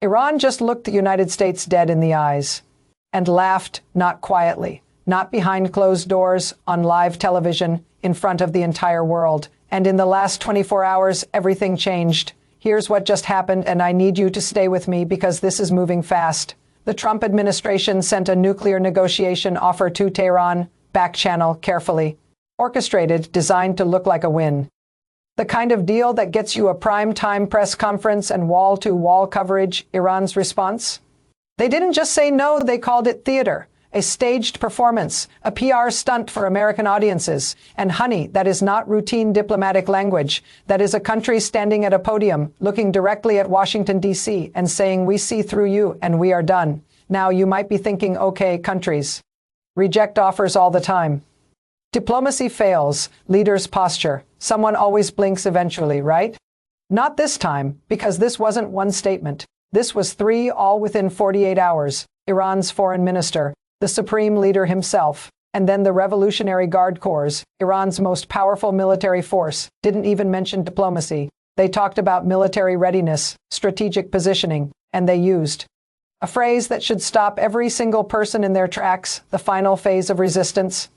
Iran just looked the United States dead in the eyes and laughed, not quietly, not behind closed doors, on live television, in front of the entire world. And in the last 24 hours, everything changed. Here's what just happened, and I need you to stay with me because this is moving fast. The Trump administration sent a nuclear negotiation offer to Tehran, back channel, carefully orchestrated, designed to look like a win. The kind of deal that gets you a prime-time press conference and wall-to-wall coverage. Iran's response? They didn't just say no, they called it theater, a staged performance, a PR stunt for American audiences. And honey, that is not routine diplomatic language. That is a country standing at a podium, looking directly at Washington, D.C., and saying, we see through you, and we are done. Now, you might be thinking, okay, countries reject offers all the time. Diplomacy fails, leaders posture. Someone always blinks eventually, right? Not this time, because this wasn't one statement. This was three, all within 48 hours. Iran's foreign minister, the supreme leader himself, and then the Revolutionary Guard Corps, Iran's most powerful military force, didn't even mention diplomacy. They talked about military readiness, strategic positioning, and they used a phrase that should stop every single person in their tracks, the final phase of resistance.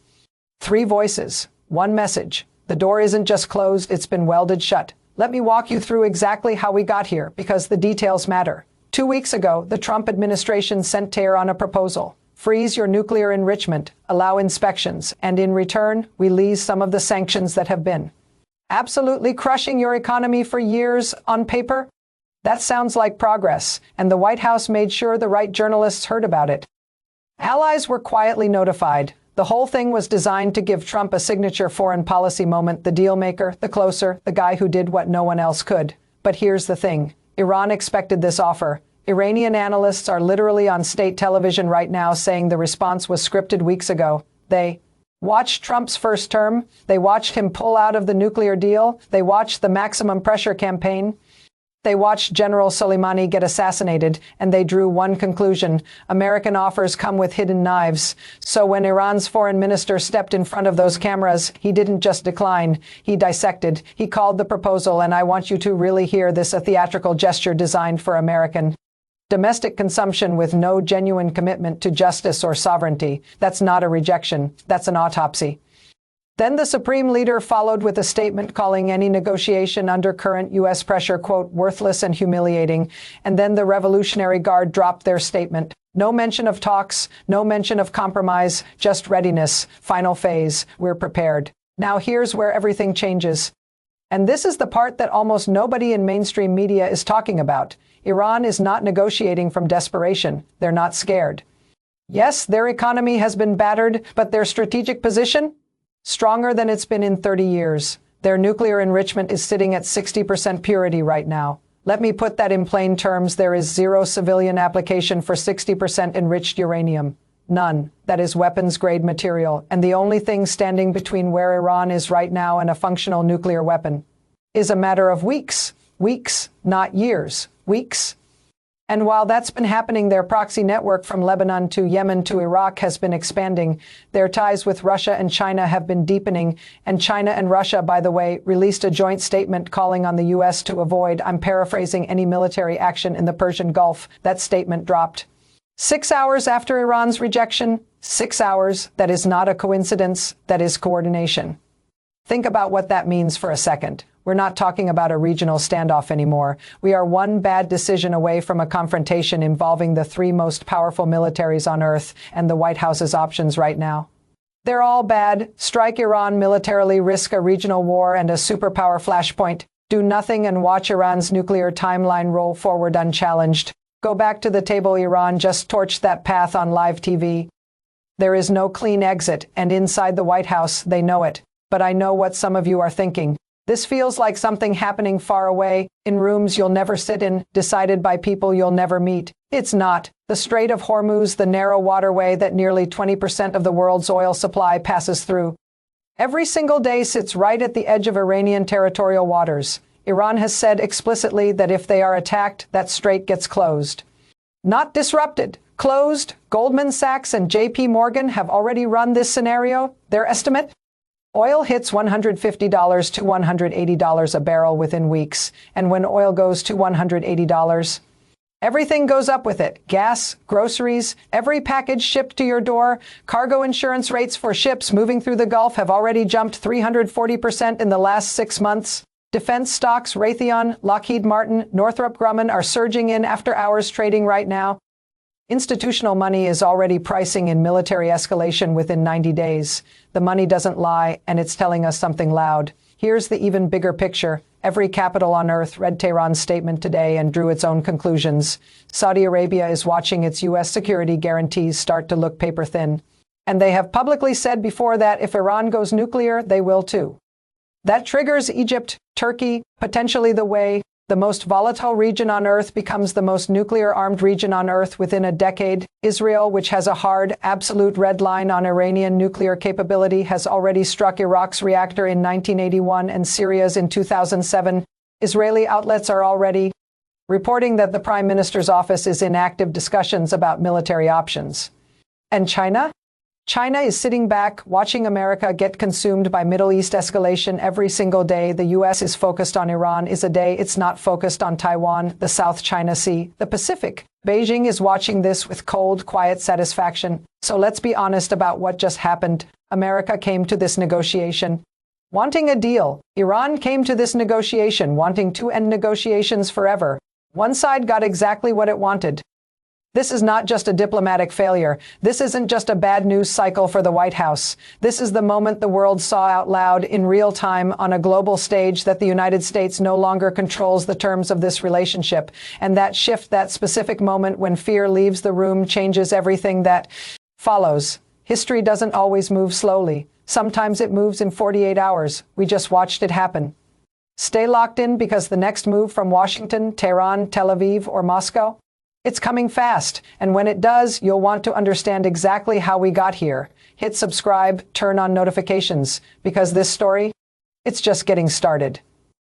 Three voices, one message. The door isn't just closed, it's been welded shut. Let me walk you through exactly how we got here, because the details matter. 2 weeks ago, the Trump administration sent Tehran a proposal. Freeze your nuclear enrichment, allow inspections, and in return, release some of the sanctions that have been absolutely crushing your economy for years on paper. That sounds like progress, and the White House made sure the right journalists heard about it. Allies were quietly notified. The whole thing was designed to give Trump a signature foreign policy moment, the deal maker, the closer, the guy who did what no one else could. But here's the thing. Iran expected this offer. Iranian analysts are literally on state television right now saying the response was scripted weeks ago. They watched Trump's first term. They watched him pull out of the nuclear deal. They watched the maximum pressure campaign. They watched General Soleimani get assassinated, and they drew one conclusion. American offers come with hidden knives. So when Iran's foreign minister stepped in front of those cameras, he didn't just decline. He dissected. He called the proposal, and I want you to really hear this, a theatrical gesture designed for American domestic consumption with no genuine commitment to justice or sovereignty. That's not a rejection. That's an autopsy. Then the Supreme Leader followed with a statement calling any negotiation under current U.S. pressure, quote, worthless and humiliating. And then the Revolutionary Guard dropped their statement. No mention of talks, no mention of compromise, just readiness. Final phase. We're prepared. Now here's where everything changes. And this is the part that almost nobody in mainstream media is talking about. Iran is not negotiating from desperation. They're not scared. Yes, their economy has been battered, but their strategic position? Stronger than it's been in 30 years. Their nuclear enrichment is sitting at 60% purity right now. Let me put that in plain terms. There is zero civilian application for 60% enriched uranium. None. That is weapons-grade material. And the only thing standing between where Iran is right now and a functional nuclear weapon is a matter of weeks. Weeks, not years. Weeks. And while that's been happening, their proxy network from Lebanon to Yemen to Iraq has been expanding. Their ties with Russia and China have been deepening. And China and Russia, by the way, released a joint statement calling on the U.S. to avoid, I'm paraphrasing, any military action in the Persian Gulf. That statement dropped 6 hours after Iran's rejection. 6 hours. That is not a coincidence. That is coordination. Think about what that means for a second. We're not talking about a regional standoff anymore. We are one bad decision away from a confrontation involving the three most powerful militaries on Earth and the White House's options right now. They're all bad. Strike Iran militarily, risk a regional war and a superpower flashpoint. Do nothing and watch Iran's nuclear timeline roll forward unchallenged. Go back to the table. Iran just torched that path on live TV. There is no clean exit, and inside the White House, they know it. But I know what some of you are thinking. This feels like something happening far away, in rooms you'll never sit in, decided by people you'll never meet. It's not. The Strait of Hormuz, the narrow waterway that nearly 20% of the world's oil supply passes through, every single day sits right at the edge of Iranian territorial waters. Iran has said explicitly that if they are attacked, that strait gets closed. Not disrupted. Closed. Goldman Sachs and JP Morgan have already run this scenario. Their estimate? Oil hits $150 to $180 a barrel within weeks, and when oil goes to $180, Everything goes up with it. Gas, groceries, every package shipped to your door. Cargo insurance rates for ships moving through the Gulf have already jumped 340% in the last 6 months. Defense stocks, Raytheon, Lockheed Martin, Northrop Grumman are surging in after-hours trading right now. Institutional money is already pricing in military escalation within 90 days. The money doesn't lie, and it's telling us something loud. Here's the even bigger picture. Every capital on earth read Tehran's statement today and drew its own conclusions. Saudi Arabia is watching its U.S. security guarantees start to look paper-thin. And they have publicly said before that if Iran goes nuclear, they will too. That triggers Egypt, Turkey, potentially the most volatile region on earth becomes the most nuclear-armed region on earth within a decade. Israel, which has a hard, absolute red line on Iranian nuclear capability, has already struck Iraq's reactor in 1981 and Syria's in 2007. Israeli outlets are already reporting that the Prime Minister's office is in active discussions about military options. And China? China is sitting back, watching America get consumed by Middle East escalation every single day. The U.S. is focused on Iran is a day it's not focused on Taiwan, the South China Sea, the Pacific. Beijing is watching this with cold, quiet satisfaction. So let's be honest about what just happened. America came to this negotiation wanting a deal. Iran came to this negotiation wanting to end negotiations forever. One side got exactly what it wanted. This is not just a diplomatic failure. This isn't just a bad news cycle for the White House. This is the moment the world saw out loud in real time on a global stage that the United States no longer controls the terms of this relationship. And that shift, that specific moment when fear leaves the room, changes everything that follows. History doesn't always move slowly. Sometimes it moves in 48 hours. We just watched it happen. Stay locked in because the next move from Washington, Tehran, Tel Aviv, or Moscow, it's coming fast, and when it does, you'll want to understand exactly how we got here. Hit subscribe, turn on notifications, because this story, it's just getting started.